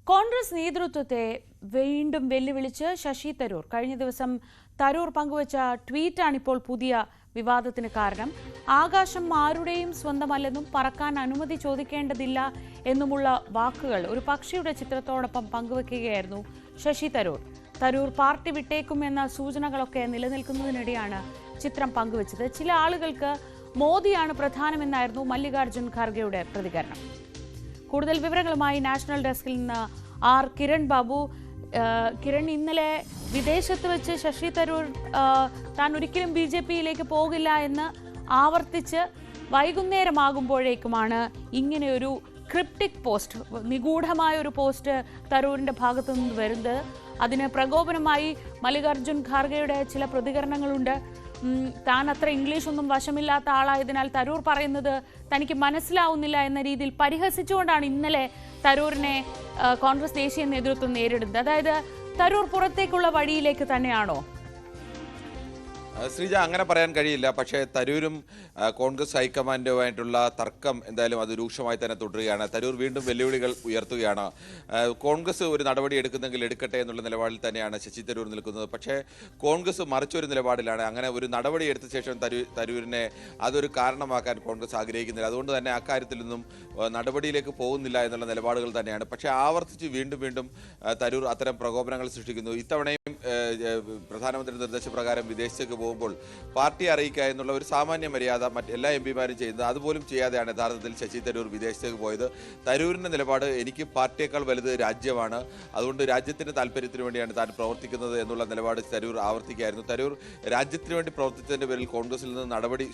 കോൺഗ്രസ് നേതൃത്വത്തെ വീണ്ടും വെല്ലുവിളിച്ച് ശശി തരൂർ. കഴിഞ്ഞ ദിവസം തരൂർ പങ്കുവച്ച ട്വീറ്റാണിപ്പോൾ പുതിയ വിവാദത്തിന് കാരണം. ആകാശം ആരുടെയും സ്വന്തമല്ലെന്നും പറക്കാൻ അനുമതി ചോദിക്കേണ്ടതില്ല എന്നുമുള്ള വാക്കുകൾ ഒരു പക്ഷിയുടെ ചിത്രത്തോടൊപ്പം പങ്കുവെക്കുകയായിരുന്നു ശശി തരൂർ. തരൂർ പാർട്ടി വിട്ടേക്കുമെന്ന സൂചനകളൊക്കെ നിലനിൽക്കുന്നതിനിടെയാണ് ചിത്രം പങ്കുവച്ചത്. ചില ആളുകൾക്ക് മോദിയാണ് പ്രധാനമെന്നായിരുന്നു മല്ലികാർജുൻ ഖാർഗെയുടെ പ്രതികരണം. കൂടുതൽ വിവരങ്ങളുമായി നാഷണൽ ഡെസ്കിൽ നിന്ന് ആർ കിരൺ ബാബു. കിരൺ, ഇന്നലെ വിദേശത്ത് വെച്ച് ശശി തരൂർ താൻ ഒരിക്കലും BJP-യിലേക്ക് പോകില്ല എന്ന് ആവർത്തിച്ച് വൈകുന്നേരമാകുമ്പോഴേക്കുമാണ് ഇങ്ങനെയൊരു ക്രിപ്റ്റിക് പോസ്റ്റ്, നിഗൂഢമായ ഒരു പോസ്റ്റ് തരൂരിൻ്റെ ഭാഗത്തു നിന്ന് വരുന്നത്. അതിന് പ്രകോപനമായി മല്ലികാർജുൻ ഖാർഗെയുടെ ചില പ്രതികരണങ്ങളുണ്ട്. താൻ അത്ര ഇംഗ്ലീഷൊന്നും വശമില്ലാത്ത ആളായതിനാൽ തരൂർ പറയുന്നത് തനിക്ക് മനസ്സിലാവുന്നില്ല എന്ന രീതിയിൽ പരിഹസിച്ചുകൊണ്ടാണ് ഇന്നലെ തരൂരിനെ കോൺഗ്രസ് ദേശീയ നേതൃത്വം നേരിടുന്നത്. അതായത് തരൂർ പുറത്തേക്കുള്ള വഴിയിലേക്ക് തന്നെയാണോ? ശ്രീജ, അങ്ങനെ പറയാൻ കഴിയില്ല. പക്ഷേ തരൂരും കോൺഗ്രസ് ഹൈക്കമാൻഡുമായിട്ടുള്ള തർക്കം എന്തായാലും അത് രൂക്ഷമായി തന്നെ തുടരുകയാണ്. തരൂർ വീണ്ടും വെല്ലുവിളികൾ ഉയർത്തുകയാണ്. കോൺഗ്രസ് ഒരു നടപടി എടുക്കുന്നെങ്കിൽ എടുക്കട്ടെ എന്നുള്ള നിലപാടിൽ തന്നെയാണ് ശശി തരൂർ നിൽക്കുന്നത്. പക്ഷേ കോൺഗ്രസ് മറിച്ചൊരു നിലപാടിലാണ്. അങ്ങനെ ഒരു നടപടി എടുത്ത ശേഷം തരൂരിനെ അതൊരു കാരണമാക്കാൻ കോൺഗ്രസ് ആഗ്രഹിക്കുന്നില്ല. അതുകൊണ്ട് തന്നെ അക്കാര്യത്തിലൊന്നും നടപടിയിലേക്ക് പോകുന്നില്ല എന്നുള്ള നിലപാടുകൾ തന്നെയാണ്. പക്ഷേ ആവർത്തിച്ച് വീണ്ടും തരൂർ അത്തരം പ്രകോപനങ്ങൾ സൃഷ്ടിക്കുന്നു. ഇത്തവണയും പ്രധാനമന്ത്രി നിർദ്ദേശപ്രകാരം വിദേശത്തേക്ക് പോകുമ്പോൾ പാർട്ടി അറിയിക്കുക എന്നുള്ള ഒരു സാമാന്യ മര്യാദ മറ്റെല്ലാ MP-മാരും ചെയ്യുന്നത്, അതുപോലും ചെയ്യാതെയാണ് യഥാർത്ഥത്തിൽ ശശി തരൂർ വിദേശത്തേക്ക് പോയത്. തരൂരിൻ്റെ നിലപാട് എനിക്ക് പാർട്ടിയേക്കാൾ വലുത് രാജ്യമാണ്, അതുകൊണ്ട് രാജ്യത്തിൻ്റെ താല്പര്യത്തിന് വേണ്ടിയാണ് താൻ പ്രവർത്തിക്കുന്നത് എന്നുള്ള നിലപാട് തരൂർ ആവർത്തിക്കുകയായിരുന്നു. തരൂർ രാജ്യത്തിന് വേണ്ടി പ്രവർത്തിച്ചതിൻ്റെ പേരിൽ കോൺഗ്രസിൽ നിന്ന് നടപടി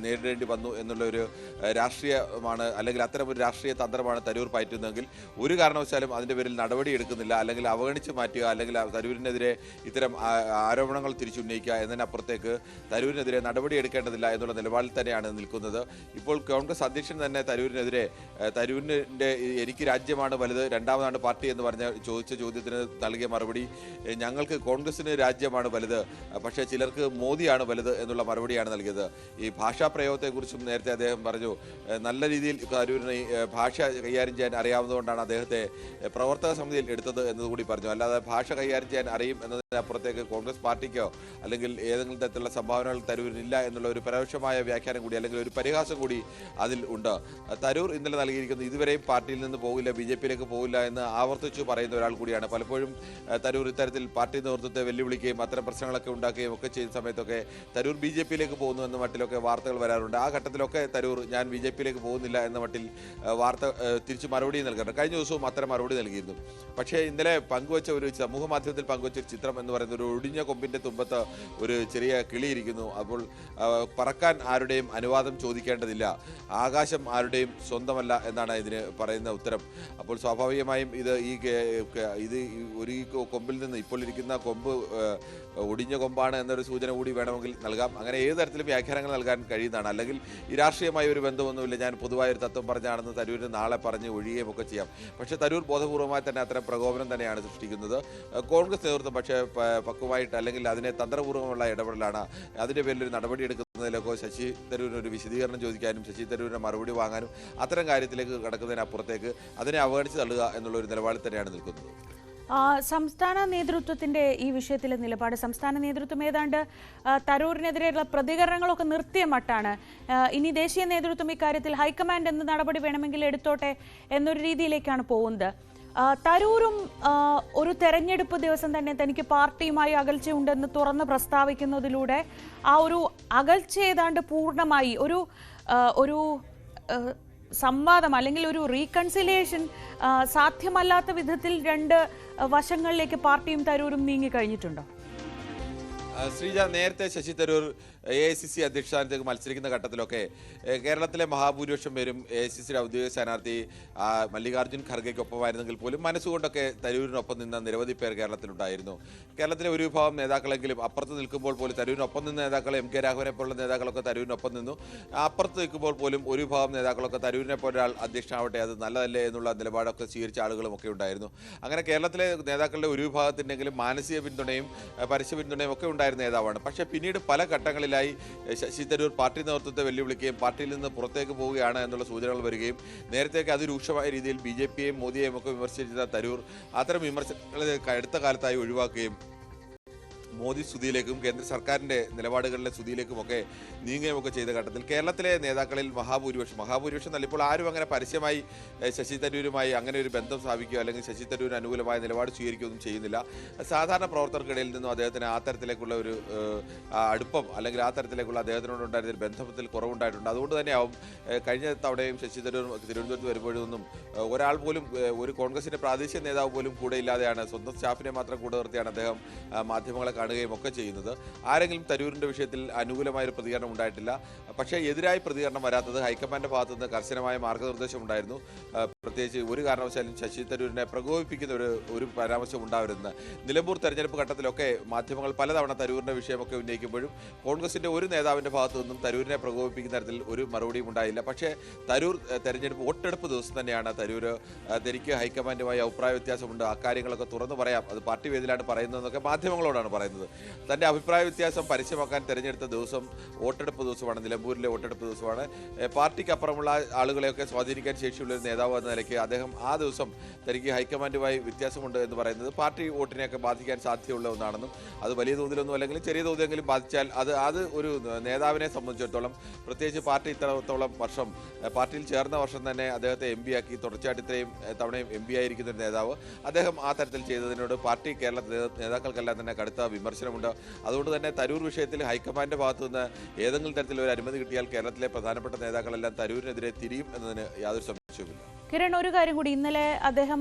നേരിടേണ്ടി വന്നു എന്നുള്ളൊരു രാഷ്ട്രീയമാണ്, അല്ലെങ്കിൽ അത്തരം ഒരു രാഷ്ട്രീയ തന്ത്രമാണ് തരൂർ പയറ്റുന്നതെങ്കിൽ ഒരു കാരണവശാലും അതിൻ്റെ പേരിൽ നടപടി എടുക്കുന്നില്ല, അല്ലെങ്കിൽ അവഗണിച്ച് മാറ്റുക, അല്ലെങ്കിൽ തരൂരിനെതിരെ ഇത്തരം ആരോപണങ്ങൾ തിരിച്ചുന്നയിക്കുക എന്നതിനപ്പുറത്തേക്ക് തരൂരിനെതിരെ നടപടി എടുക്കേണ്ടതില്ല എന്നുള്ള നിലപാടിൽ തന്നെയാണ് നിൽക്കുന്നത്. ഇപ്പോൾ കോൺഗ്രസ് അധ്യക്ഷൻ തന്നെ തരൂരിനെതിരെ തരൂരിൻ്റെ എനിക്ക് രാജ്യമാണ് വലുത്, രണ്ടാമതാണ് പാർട്ടി എന്ന് ചോദിച്ച ചോദ്യത്തിന് നൽകിയ മറുപടി, ഞങ്ങൾക്ക് കോൺഗ്രസിന് രാജ്യമാണ് വലുത്, പക്ഷേ ചിലർക്ക് മോദിയാണ് വലുത് എന്നുള്ള മറുപടിയാണ് നൽകിയത്. ഈ ഭാഷാ പ്രയോഗത്തെക്കുറിച്ചും നേരത്തെ അദ്ദേഹം പറഞ്ഞു, നല്ല രീതിയിൽ തരൂരിന് ഭാഷ കൈകാര്യം ചെയ്യാൻ അറിയാവുന്നതുകൊണ്ടാണ് അദ്ദേഹത്തെ പ്രവർത്തക സമിതിയിൽ എടുത്തത് എന്നതുകൂടി പറഞ്ഞു. അല്ലാതെ ഭാഷ കൈകാര്യം ചെയ്യാൻ അറിയും എന്നതിനപ്പുറത്തേക്ക് കോൺഗ്രസ് പാർട്ടിക്കോ അല്ലെങ്കിൽ ഏതെങ്കിലും തരത്തിലുള്ള സംഭാവനകൾ തരൂരിനില്ല എന്നുള്ള ഒരു പരോക്ഷമായ വ്യാഖ്യാനം കൂടി, അല്ലെങ്കിൽ ഒരു പരിഹാസം കൂടി അതിൽ ഉണ്ട്. തരൂർ ഇന്നലെ നൽകിയിരിക്കുന്നത് ഇതുവരെയും പാർട്ടിയിൽ നിന്ന് പോകില്ല, BJP-യിലേക്ക് പോകില്ല എന്ന് ആവർത്തിച്ചു പറയുന്ന ഒരാൾ കൂടിയാണ്. പലപ്പോഴും തരൂർ ഇത്തരത്തിൽ പാർട്ടി നേതൃത്വത്തെ വെല്ലുവിളിക്കുകയും അത്തരം പ്രശ്നങ്ങളൊക്കെ ഉണ്ടാക്കുകയും ഒക്കെ ചെയ്യുന്ന സമയത്തൊക്കെ തരൂർ BJP-യിലേക്ക് പോകുന്നു എന്ന മട്ടിലൊക്കെ വാർത്തകൾ വരാറുണ്ട്. ആ ഘട്ടത്തിലൊക്കെ തരൂർ ഞാൻ BJP-യിലേക്ക് പോകുന്നില്ല എന്ന മട്ടിൽ വാർത്ത തിരിച്ച് മറുപടി നൽകാറുണ്ട്. കഴിഞ്ഞ ദിവസവും അത്തരം മറുപടി നൽകിയിരുന്നു. പക്ഷേ ഇന്നലെ പങ്കുവച്ച ഒരു സമൂഹ മാധ്യമത്തിൽ പങ്കുവച്ച ഒരു ചിത്രം എന്ന് പറയുന്നത് ഒരു ഒടിഞ്ഞ കൊമ്പിൻ്റെ തുമ്പത്ത് ഒരു ചെറിയ കിളിയിരിക്കുന്നു. അപ്പോൾ പറക്കാൻ ആരുടെയും അനുവാദം ചോദിക്കേണ്ടതില്ല, ആകാശം ആരുടെയും സ്വന്തമല്ല എന്നാണ് ഇതിന് പറയുന്ന ഉത്തരം. അപ്പോൾ സ്വാഭാവികമായും ഇത് ഒരു കൊമ്പിൽ നിന്ന് ഇപ്പോൾ ഇരിക്കുന്ന കൊമ്പ് ഒടിഞ്ഞ കൊമ്പാണ് എന്നൊരു സൂചന കൂടി വേണമെങ്കിൽ നൽകാം. അങ്ങനെ ഏത് തരത്തിലും വ്യാഖ്യാനങ്ങൾ നൽകാൻ കഴിയുന്നതാണ്. അല്ലെങ്കിൽ ഈ രാഷ്ട്രീയമായ ഒരു ബന്ധമൊന്നുമില്ല, ഞാൻ പൊതുവായ ഒരു തത്വം പറഞ്ഞാണെന്ന് തരൂരിന് നാളെ പറഞ്ഞ് ഒഴിയുകയും ഒക്കെ ചെയ്യാം. പക്ഷേ തരൂർ ബോധപൂർവമായി തന്നെ അത്തരം പ്രകോപനം തന്നെയാണ് സൃഷ്ടിക്കുന്നത്. കോൺഗ്രസ് നേതൃത്വം പക്ഷേ പക്വമായിട്ട്, അല്ലെങ്കിൽ അതിനെ തന്ത്രപൂർവ്വമുള്ള ഇടപെടലാണ്. അതിൻ്റെ പേരിൽ ഒരു നടപടി എടുക്കുന്നതിലൊക്കെ ശശി തരൂരിന് ഒരു വിശദീകരണം ചോദിക്കാനും ശശി തരൂരിൻ്റെ മറുപടി വാങ്ങാനും അത്തരം കാര്യത്തിലേക്ക് കടക്കുന്നതിനപ്പുറത്തേക്ക് അതിനെ അവഗണിച്ച് തള്ളുക എന്നുള്ള ഒരു നിലപാടിൽ തന്നെയാണ് നിൽക്കുന്നത്. സംസ്ഥാന നേതൃത്വത്തിന്റെ ഈ വിഷയത്തിലെ നിലപാട്, സംസ്ഥാന നേതൃത്വം ഏതാണ്ട് തരൂരിനെതിരെയുള്ള പ്രതികരണങ്ങളൊക്കെ നിർത്തിയ മട്ടാണ്. ഇനി ദേശീയ നേതൃത്വം ഇക്കാര്യത്തിൽ ഹൈക്കമാൻഡ് എന്ത് നടപടി വേണമെങ്കിൽ എടുത്തോട്ടെ എന്നൊരു രീതിയിലേക്കാണ് പോകുന്നത്. തരൂരും ഒരു തെരഞ്ഞെടുപ്പ് ദിവസം തന്നെ തനിക്ക് പാർട്ടിയുമായി അകൽച്ചയുണ്ടെന്ന് തുറന്ന് പ്രസ്താവിക്കുന്നതിലൂടെ ആ ഒരു അകൽച്ച ഏതാണ്ട് പൂർണ്ണമായി ഒരു സംവാദം അല്ലെങ്കിൽ ഒരു റീകൺസിലിയേഷൻ സാധ്യമല്ലാത്ത വിധത്തിൽ രണ്ട് വശങ്ങളിലേക്ക് പാർട്ടിയും തരൂരും നീങ്ങിക്കഴിഞ്ഞിട്ടുണ്ടോ? ശ്രീജ, നേരത്തെ ശശി തരൂർ AICC അധ്യക്ഷ സ്ഥാനത്തേക്ക് മത്സരിക്കുന്ന ഘട്ടത്തിലൊക്കെ കേരളത്തിലെ മഹാഭൂരിപക്ഷം പേരും AICC ഔദ്യോഗിക സ്ഥാനാർത്ഥി മല്ലികാർജുൻ ഖർഗെക്കൊപ്പമായിരുന്നെങ്കിൽ പോലും മനസ്സുകൊണ്ടൊക്കെ തരൂരിനൊപ്പം നിന്ന നിരവധി പേർ കേരളത്തിലുണ്ടായിരുന്നു. കേരളത്തിലെ ഒരു വിഭാഗം നേതാക്കളെങ്കിലും അപ്പുറത്ത് നിൽക്കുമ്പോൾ പോലും തരൂരിനൊപ്പം നിന്ന നേതാക്കൾ MK രാഘവനെ പോലുള്ള നേതാക്കളൊക്കെ തരൂരിനൊപ്പം നിന്നു. അപ്പുറത്ത് നിൽക്കുമ്പോൾ പോലും ഒരു വിഭാഗം നേതാക്കളൊക്കെ തരൂരിനെ പോലെ ഒരാൾ അധ്യക്ഷനാവട്ടെ, അത് നല്ലതല്ലേ എന്നുള്ള നിലപാടൊക്കെ സ്വീകരിച്ച ആളുകളുമൊക്കെ ഉണ്ടായിരുന്നു. അങ്ങനെ കേരളത്തിലെ നേതാക്കളുടെ ഒരു വിഭാഗത്തിൻ്റെങ്കിലും മാനസിക പിന്തുണയും പരസ്യ പിന്തുണയും ഒക്കെ ഉണ്ടായിരുന്ന നേതാവാണ്. പക്ഷേ പിന്നീട് പല ഘട്ടങ്ങളിലായി കൂടുതലായി ശശി തരൂർ പാർട്ടി നേതൃത്വത്തെ വെല്ലുവിളിക്കുകയും പാർട്ടിയിൽ നിന്ന് പുറത്തേക്ക് പോവുകയാണ് എന്നുള്ള സൂചനകൾ വരികയും നേരത്തെയൊക്കെ അതിരൂക്ഷമായ രീതിയിൽ BJPയെയും മോദിയെയും ഒക്കെ വിമർശിച്ച തരൂർ അത്തരം വിമർശനങ്ങൾ അടുത്ത കാലത്തായി ഒഴിവാക്കുകയും മോദി സ്തുതിയിലേക്കും കേന്ദ്ര സർക്കാരിൻ്റെ നിലപാടുകളിലെ സ്തുതിയിലേക്കുമൊക്കെ നീങ്ങുകയുമൊക്കെ ചെയ്ത ഘട്ടത്തിൽ കേരളത്തിലെ നേതാക്കളിൽ മഹാഭൂരിപക്ഷം നല്ല ഇപ്പോൾ ആരും അങ്ങനെ പരസ്യമായി ശശി തരൂരുമായി അങ്ങനെ ഒരു ബന്ധം സ്ഥാപിക്കുകയോ അല്ലെങ്കിൽ ശശി തരൂരിന് അനുകൂലമായ നിലപാട് സ്വീകരിക്കുകയൊന്നും ചെയ്യുന്നില്ല. സാധാരണ പ്രവർത്തകർക്കിടയിൽ നിന്നും അദ്ദേഹത്തിന് ആ തരത്തിലേക്കുള്ള ഒരു അടുപ്പം അല്ലെങ്കിൽ ആ തരത്തിലേക്കുള്ള അദ്ദേഹത്തിനോടുണ്ടായിരുന്ന ഒരു ബന്ധത്തിൽ കുറവുണ്ടായിട്ടുണ്ട്. അതുകൊണ്ട് തന്നെയാവും കഴിഞ്ഞ തവണയും ശശി തരൂർ തിരുവനന്തപുരത്ത് വരുമ്പോഴൊന്നും ഒരാൾ പോലും ഒരു കോൺഗ്രസിൻ്റെ പ്രാദേശിക നേതാവ് പോലും കൂടെ ഇല്ലാതെയാണ് സ്വന്തം സ്റ്റാഫിനെ മാത്രം കൂടെ നിർത്തിയാണ് അദ്ദേഹം മാധ്യമങ്ങളെ കാണുകയും ഒക്കെ ചെയ്യുന്നത്. ആരെങ്കിലും തരൂരിൻ്റെ വിഷയത്തിൽ അനുകൂലമായൊരു പ്രതികരണം ഉണ്ടായിട്ടില്ല. പക്ഷേ എതിരായി പ്രതികരണം വരാത്തത് ഹൈക്കമാൻഡിൻ്റെ ഭാഗത്തു നിന്ന് കർശനമായ മാർഗ്ഗനിർദ്ദേശം ഉണ്ടായിരുന്നു. പ്രത്യേകിച്ച് ഒരു കാരണവശാലും ശശി തരൂരിനെ പ്രകോപിപ്പിക്കുന്ന ഒരു പരാമർശം ഉണ്ടാവരുതെന്ന്. നിലമ്പൂർ തെരഞ്ഞെടുപ്പ് ഘട്ടത്തിലൊക്കെ മാധ്യമങ്ങൾ പലതവണ തരൂരിൻ്റെ വിഷയമൊക്കെ ഉന്നയിക്കുമ്പോഴും കോൺഗ്രസിൻ്റെ ഒരു നേതാവിൻ്റെ ഭാഗത്തു നിന്നും തരൂരിനെ പ്രകോപിപ്പിക്കുന്ന തരത്തിൽ ഒരു മറുപടിയും ഉണ്ടായില്ല. പക്ഷേ തരൂർ തെരഞ്ഞെടുപ്പ് വോട്ടെടുപ്പ് ദിവസം തന്നെയാണ് തരൂർ തനിക്ക് ഹൈക്കമാൻഡുമായി അഭിപ്രായ വ്യത്യാസമുണ്ട്, അക്കാര്യങ്ങളൊക്കെ തുറന്നു പറയാം, അത് പാർട്ടി വേദിയിലാണ് പറയുന്നതെന്നൊക്കെ മാധ്യമങ്ങളോടാണ് പറയുന്നത്. തൻ്റെ അഭിപ്രായ വ്യത്യാസം പരസ്യമാക്കാൻ തിരഞ്ഞെടുത്ത ദിവസം വോട്ടെടുപ്പ് ദിവസമാണ്, നിലമ്പൂരിലെ വോട്ടെടുപ്പ് ദിവസമാണ്. പാർട്ടിക്ക് അപ്പുറമുള്ള ആളുകളെയൊക്കെ സ്വാധീനിക്കാൻ ശേഷിയുള്ള ഒരു നേതാവ് എന്ന നിലയ്ക്ക് അദ്ദേഹം ആ ദിവസം തനിക്ക് ഹൈക്കമാൻഡുമായി വ്യത്യാസമുണ്ട് എന്ന് പറയുന്നത് പാർട്ടി വോട്ടിനെയൊക്കെ ബാധിക്കാൻ സാധ്യതയുള്ള ഒന്നാണെന്നും അത് വലിയ തോതിലൊന്നും അല്ലെങ്കിൽ ചെറിയ തോതിലെങ്കിലും ബാധിച്ചാൽ അത് ഒരു നേതാവിനെ സംബന്ധിച്ചിടത്തോളം, പ്രത്യേകിച്ച് പാർട്ടി ഇത്രത്തോളം വർഷം പാർട്ടിയിൽ ചേർന്ന വർഷം തന്നെ അദ്ദേഹത്തെ MP ആക്കി തുടർച്ചയായിട്ട് ഇത്രയും തവണയും MP ആയിരിക്കുന്ന ഒരു നേതാവ് അദ്ദേഹം ആ തരത്തിൽ ചെയ്തതിനോട് പാർട്ടി കേരളത്തിലെ നേതാക്കൾക്കെല്ലാം തന്നെ കടുത്ത വിമർശനമുണ്ട്. അതുകൊണ്ട് തന്നെ തരൂർ വിഷയത്തിൽ ഹൈക്കമാൻഡിന്റെ ഭാഗത്തു നിന്ന് ഏതെങ്കിലും തരത്തിൽ ഒരു അനുമതി കിട്ടിയാൽ കേരളത്തിലെ പ്രധാനപ്പെട്ട നേതാക്കളെല്ലാം തരൂരിനെതിരെ തിരിയും എന്നതിന് യാതൊരു സംശയവുമില്ല. കിരൺ, ഒരു കാര്യം കൂടി, ഇന്നലെ അദ്ദേഹം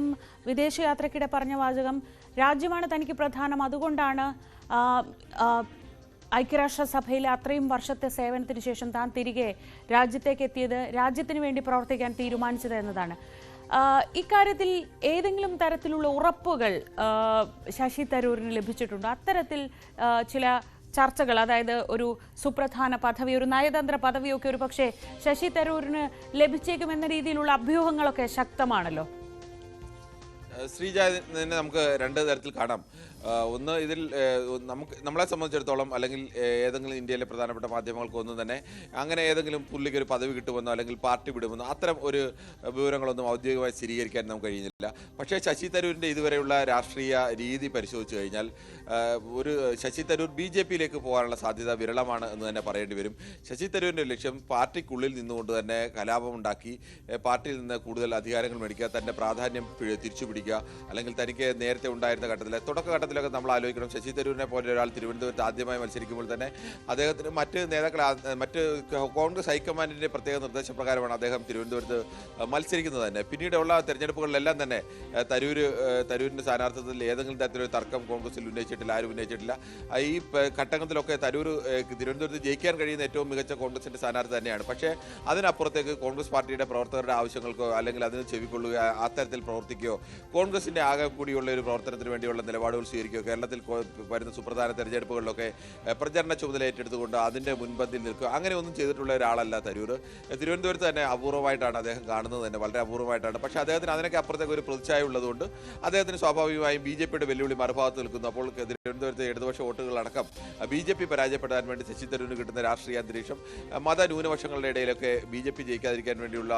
വിദേശയാത്രയ്ക്കിടെ പറഞ്ഞ വാചകം രാജ്യമാണ് തനിക്ക് പ്രധാനം, അതുകൊണ്ടാണ് ഐക്യരാഷ്ട്രസഭയിലെ അത്രയും വർഷത്തെ സേവനത്തിന് ശേഷം താൻ തിരികെ രാജ്യത്തേക്ക് എത്തിയത്, രാജ്യത്തിന് വേണ്ടി പ്രവർത്തിക്കാൻ തീരുമാനിച്ചത് എന്നതാണ്. ഇക്കാര്യത്തിൽ ഏതെങ്കിലും തരത്തിലുള്ള ഉറപ്പുകൾ ശശി തരൂരിന് ലഭിച്ചിട്ടുണ്ടോ? അത്തരത്തിൽ ചില ചർച്ചകൾ, അതായത് ഒരു സുപ്രധാന പദവി, ഒരു നയതന്ത്ര പദവിയൊക്കെ ഒരു പക്ഷേ ശശി തരൂരിന് ലഭിച്ചേക്കുമെന്ന രീതിയിലുള്ള അഭ്യൂഹങ്ങളൊക്കെ ശക്തമാണല്ലോ. ശ്രീജ, തന്നെ നമുക്ക് രണ്ട് തരത്തിൽ കാണാം. ഒന്ന്, ഇതിൽ നമ്മളെ സംബന്ധിച്ചിടത്തോളം അല്ലെങ്കിൽ ഏതെങ്കിലും ഇന്ത്യയിലെ പ്രധാനപ്പെട്ട മാധ്യമങ്ങൾക്കൊന്നും തന്നെ അങ്ങനെ ഏതെങ്കിലും പുള്ളിക്ക് ഒരു പദവി കിട്ടുമെന്നോ അല്ലെങ്കിൽ പാർട്ടി വിടുമെന്നോ അത്തരം ഒരു വിവരങ്ങളൊന്നും ഔദ്യോഗികമായി സ്ഥിരീകരിക്കാൻ നമുക്ക് കഴിയുന്നില്ല. പക്ഷേ ശശി തരൂരിൻ്റെ ഇതുവരെയുള്ള രാഷ്ട്രീയ രീതി പരിശോധിച്ച് കഴിഞ്ഞാൽ ഒരു ശശി തരൂർ BJPയിലേക്ക് പോകാനുള്ള സാധ്യത വിരളമാണ് എന്ന് തന്നെ പറയേണ്ടി വരും. ശശി തരൂരിൻ്റെ ലക്ഷ്യം പാർട്ടിക്കുള്ളിൽ നിന്നുകൊണ്ട് തന്നെ കലാപമുണ്ടാക്കി പാർട്ടിയിൽ നിന്ന് കൂടുതൽ അധികാരങ്ങൾ മേടിക്കുക, തൻ്റെ പ്രാധാന്യം തിരിച്ചുപിടിക്കുക, അല്ലെങ്കിൽ തനിക്ക് നേരത്തെ ഉണ്ടായിരുന്ന ഘട്ടത്തിൽ തുടക്കഘട്ടത്തിലൊക്കെ നമ്മൾ ആലോചിക്കണം. ശശി തരൂരിനെ പോലെ ഒരാൾ തിരുവനന്തപുരത്ത് ആദ്യമായി മത്സരിക്കുമ്പോൾ തന്നെ അദ്ദേഹത്തിന് മറ്റ് കോൺഗ്രസ് ഹൈക്കമാൻഡിൻ്റെ പ്രത്യേക നിർദ്ദേശപ്രകാരമാണ് അദ്ദേഹം തിരുവനന്തപുരത്ത് മത്സരിക്കുന്നത് തന്നെ. പിന്നീടുള്ള തെരഞ്ഞെടുപ്പുകളിലെല്ലാം തന്നെ തരൂരിൻ്റെ സ്ഥാനാർത്ഥിത്വത്തിൽ ഏതെങ്കിലും തരത്തിലൊരു തർക്കം കോൺഗ്രസിൽ ആരും ഉന്നയിച്ചിട്ടില്ല. ഈ ഘട്ടങ്ങളിലൊക്കെ തരൂർ തിരുവനന്തപുരത്ത് ജയിക്കാൻ കഴിയുന്ന ഏറ്റവും മികച്ച കോൺഗ്രസിൻ്റെ സ്ഥാനാർത്ഥി തന്നെയാണ്. പക്ഷേ അതിനപ്പുറത്തേക്ക് കോൺഗ്രസ് പാർട്ടിയുടെ പ്രവർത്തകരുടെ ആവശ്യങ്ങൾക്കോ അല്ലെങ്കിൽ അതിന് ചെവിക്കൊള്ളുക, അത്തരത്തിൽ പ്രവർത്തിക്കുകയോ കോൺഗ്രസിൻ്റെ ആകെ കൂടിയുള്ള ഒരു പ്രവർത്തനത്തിന് വേണ്ടിയുള്ള നിലപാടുകൾ സ്വീകരിക്കുകയോ കേരളത്തിൽ വരുന്ന സുപ്രധാന തെരഞ്ഞെടുപ്പുകളിലൊക്കെ പ്രചരണ ചുമതല ഏറ്റെടുത്തുകൊണ്ട് അതിൻ്റെ മുൻപന്തിയിൽ നിൽക്കുക, അങ്ങനെ ഒന്നും ചെയ്തിട്ടുള്ള ഒരാളല്ല തരൂർ. തിരുവനന്തപുരത്ത് തന്നെ അപൂർവമായിട്ടാണ് അദ്ദേഹം കാണുന്നത്, തന്നെ വളരെ അപൂർവമായിട്ടാണ്. പക്ഷേ അദ്ദേഹത്തിന് അതിനൊക്കെ അപ്പുറത്തേക്ക് ഒരു പ്രതിച്ഛായ ഉള്ളതുകൊണ്ട് അദ്ദേഹത്തിന് സ്വാഭാവികമായും BJPയുടെ വെല്ലുവിളി മറുഭാഗത്ത് നിൽക്കുന്നു. അപ്പോൾ തിരുവനന്തപുരത്ത് ഇടതുപക്ഷ വോട്ടുകളടക്കം BJP പരാജയപ്പെടാൻ വേണ്ടി ശശി തരൂരിന് കിട്ടുന്ന രാഷ്ട്രീയ അന്തരീക്ഷം, മതന്യൂനപക്ഷങ്ങളുടെ ഇടയിലൊക്കെ BJP ജയിക്കാതിരിക്കാൻ വേണ്ടിയുള്ള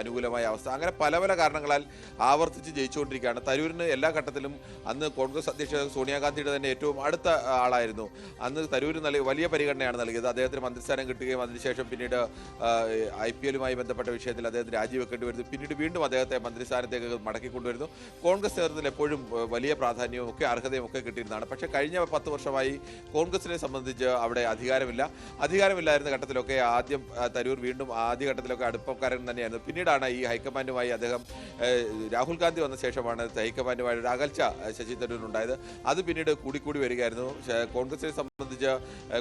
അനുകൂലമായ അവസ്ഥ, അങ്ങനെ പല പല കാരണങ്ങളാൽ ആവർത്തിച്ച് ജയിച്ചുകൊണ്ടിരിക്കുകയാണ്. തരൂരിന് എല്ലാ ഘട്ടത്തിലും അന്ന് കോൺഗ്രസ് അധ്യക്ഷ സോണിയാഗാന്ധിയുടെ തന്നെ ഏറ്റവും അടുത്ത ആളായിരുന്നു. അന്ന് തരൂരിന് വലിയ പരിഗണനയാണ് നൽകിയത്. അദ്ദേഹത്തിന് മന്ത്രിസ്ഥാനം കിട്ടുകയും അതിനുശേഷം പിന്നീട് IPLുമായി ബന്ധപ്പെട്ട വിഷയത്തിൽ അദ്ദേഹത്തിന് രാജിവെക്കേണ്ടി വരുന്നു. പിന്നീട് വീണ്ടും അദ്ദേഹത്തെ മന്ത്രിസ്ഥാനത്തേക്ക് മടക്കിക്കൊണ്ടുവരുന്നു. കോൺഗ്രസ് നേതൃത്വത്തിൽ എപ്പോഴും വലിയ പ്രാധാന്യവും ഒക്കെ അർഹതയും ഒക്കെ കിട്ടിയിരുന്നതാണ്. പക്ഷേ കഴിഞ്ഞ 10 വർഷമായി കോൺഗ്രസിനെ സംബന്ധിച്ച് അവിടെ അധികാരമില്ലായിരുന്ന ഘട്ടത്തിലൊക്കെ ആദ്യം തരൂർ വീണ്ടും ആദ്യഘട്ടത്തിലൊക്കെ അടുപ്പക്കാരൻ തന്നെയായിരുന്നു. പിന്നീടാണ് ഈ ഹൈക്കമാൻഡുമായി അദ്ദേഹം രാഹുൽ ഗാന്ധി വന്ന ശേഷമാണ് ഹൈക്കമാൻഡുമായി ഒരു അകൽച്ച ശശി തരൂരിനുണ്ടായത്. അത് പിന്നീട് കൂടിക്കൂടി വരികയായിരുന്നു. കോൺഗ്രസിനെ സംബന്ധിച്ച്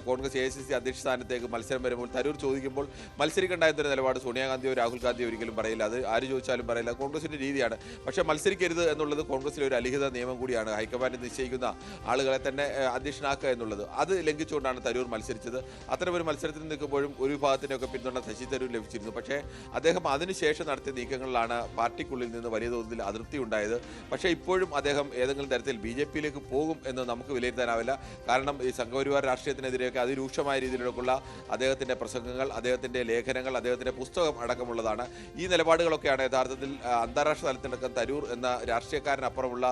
കോൺഗ്രസ് AICC അധ്യക്ഷ സ്ഥാനത്തേക്ക് മത്സരം വരുമ്പോൾ തരൂർ ചോദിക്കുമ്പോൾ മത്സരിക്കേണ്ടായിരുന്നൊരു നിലപാട് സോണിയാഗാന്ധിയോ രാഹുൽ ഗാന്ധിയോ ഒരിക്കലും പറയില്ല. അത് ആര് ചോദിച്ചാലും പറയില്ല, കോൺഗ്രസിൻ്റെ രീതിയാണ്. പക്ഷേ മത്സരിക്കരുത് എന്നുള്ളത് കോൺഗ്രസിലെ ഒരു അലിഖിത നിയമം കൂടിയാണ്. ഹൈക്കമാൻഡ് നിശ്ചയിക്കുന്ന ആളുകളെ തന്നെ അധ്യക്ഷനാക്കുക എന്നുള്ളത്, അത് ലംഘിച്ചുകൊണ്ടാണ് തരൂർ മത്സരിച്ചത്. അത്തരമൊരു മത്സരത്തിൽ നിൽക്കുമ്പോഴും ഒരു വിഭാഗത്തിനൊക്കെ പിന്തുണ ശശി തരൂർ ലഭിച്ചിരുന്നു. പക്ഷേ അദ്ദേഹം അതിനുശേഷം നടത്തിയ നീക്കങ്ങളിലാണ് പാർട്ടിക്കുള്ളിൽ നിന്ന് വലിയ തോതിൽ അതൃപ്തി ഉണ്ടായത്. പക്ഷേ ഇപ്പോഴും അദ്ദേഹം ഏതെങ്കിലും തരത്തിൽ BJP-യിലേക്ക് പോകും എന്ന് നമുക്ക് വിലയിരുത്താനാവില്ല. കാരണം ഈ സംഘപരിവാർ രാഷ്ട്രീയത്തിനെതിരെയൊക്കെ അതിരൂക്ഷമായ രീതിയിലുള്ള അദ്ദേഹത്തിൻ്റെ പ്രസംഗങ്ങൾ, അദ്ദേഹത്തിൻ്റെ ലേഖനങ്ങൾ, അദ്ദേഹത്തിൻ്റെ പുസ്തകം അടക്കമുള്ളതാണ്. ഈ നിലപാടുകളൊക്കെയാണ് യഥാർത്ഥത്തിൽ അന്താരാഷ്ട്ര തലത്തിലടക്കം തരൂർ എന്ന രാഷ്ട്രീയക്കാരനപ്പുറമുള്ള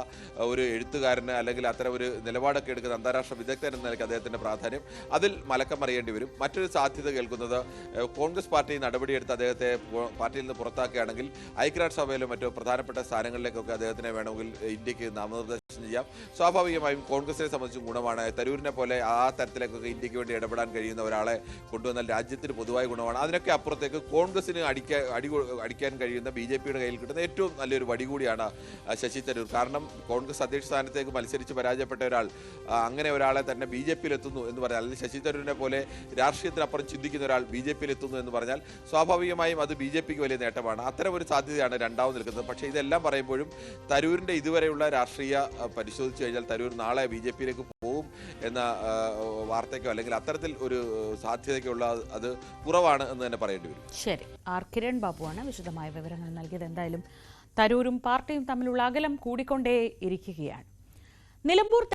ഒരു എഴുത്തുകാരന് അല്ലെങ്കിൽ അത്തരം ഒരു നിലപാടൊക്കെ എടുക്കുന്ന അന്താരാഷ്ട്ര വിദഗ്ധൻ എന്ന നിലയ്ക്ക് അദ്ദേഹത്തിൻ്റെ പ്രാധാന്യം അതിൽ മലക്കം അറിയേണ്ടി വരും. മറ്റൊരു സാധ്യത കേൾക്കുന്നത് കോൺഗ്രസ് പാർട്ടി നടപടിയെടുത്ത് അദ്ദേഹത്തെ പാർട്ടിയിൽ നിന്ന് പുറത്താക്കുകയാണെങ്കിൽ ഐക്യരാഷ്ട്രസഭയിലോ മറ്റോ പ്രധാനപ്പെട്ട സ്ഥാനങ്ങളിലേക്കൊക്കെ അദ്ദേഹത്തിനെ വേണമെങ്കിൽ ഇന്ത്യക്ക് നാമനിർദ്ദേശം ചെയ്യാം. സ്വാഭാവികമായും കോൺഗ്രസിനെ സംബന്ധിച്ചും ഗുണമാണ്. തരൂരിനെ പോലെ ആ തരത്തിലേക്കൊക്കെ ഇന്ത്യക്ക് വേണ്ടി ഇടപെടാൻ കഴിയുന്ന ഒരാളെ കൊണ്ടുവന്നാൽ രാജ്യത്തിന് പൊതുവായ ഗുണമാണ്. അതിനൊക്കെ അപ്പുറത്തേക്ക് കോൺഗ്രസിന് അടിക്കാൻ കഴിയുന്ന BJP-യുടെ കയ്യിൽ കിട്ടുന്ന ഏറ്റവും നല്ലൊരു വടി കൂടിയാണ് ശശി തരൂർ. കാരണം കോൺഗ്രസ് അധ്യക്ഷ സ്ഥാനത്തേക്ക് മത്സരിച്ച് പരാജയപ്പെട്ട ഒരാൾ അങ്ങനെ ഒരാളെ തന്നെ BJP-യിൽ എത്തുന്നു എന്ന് പറഞ്ഞാൽ, അല്ലെങ്കിൽ ശശി തരൂരിനെ പോലെ രാഷ്ട്രീയത്തിനപ്പുറം ചിന്തിക്കുന്ന ഒരാൾ BJP-യിൽ എത്തുന്നു എന്ന് പറഞ്ഞാൽ സ്വാഭാവികമായും അത് BJP-ക്ക് വലിയ നേട്ടമാണ്. അത്തരം ഒരു സാധ്യതയാണ് രണ്ടാമത് നിൽക്കുന്നത്. പക്ഷേ ഇതെല്ലാം പറയുമ്പോഴും തരൂരിൻ്റെ ഇതുവരെയുള്ള രാഷ്ട്രീയ പരിശോധിച്ചു കഴിഞ്ഞാൽ തരൂർ നാളെ BJP-യിലേക്ക് പോകും എന്ന വാർത്തയ്ക്കോ അല്ലെങ്കിൽ അത്തരത്തിൽ ഒരു സാധ്യതയ്ക്കുള്ള അത് കുറവാണ് എന്ന് തന്നെ പറയേണ്ടി വരും. ശരി, ആർ കിരൺ ബാബുവാണ് വിശദമായ വിവരങ്ങൾ നൽകിയത്. എന്തായാലും തരൂരും പാർട്ടിയും തമ്മിലുള്ള അകലം കൂടിക്കൊണ്ടേ ഇരിക്കുകയാണ്. നിലമ്പൂർ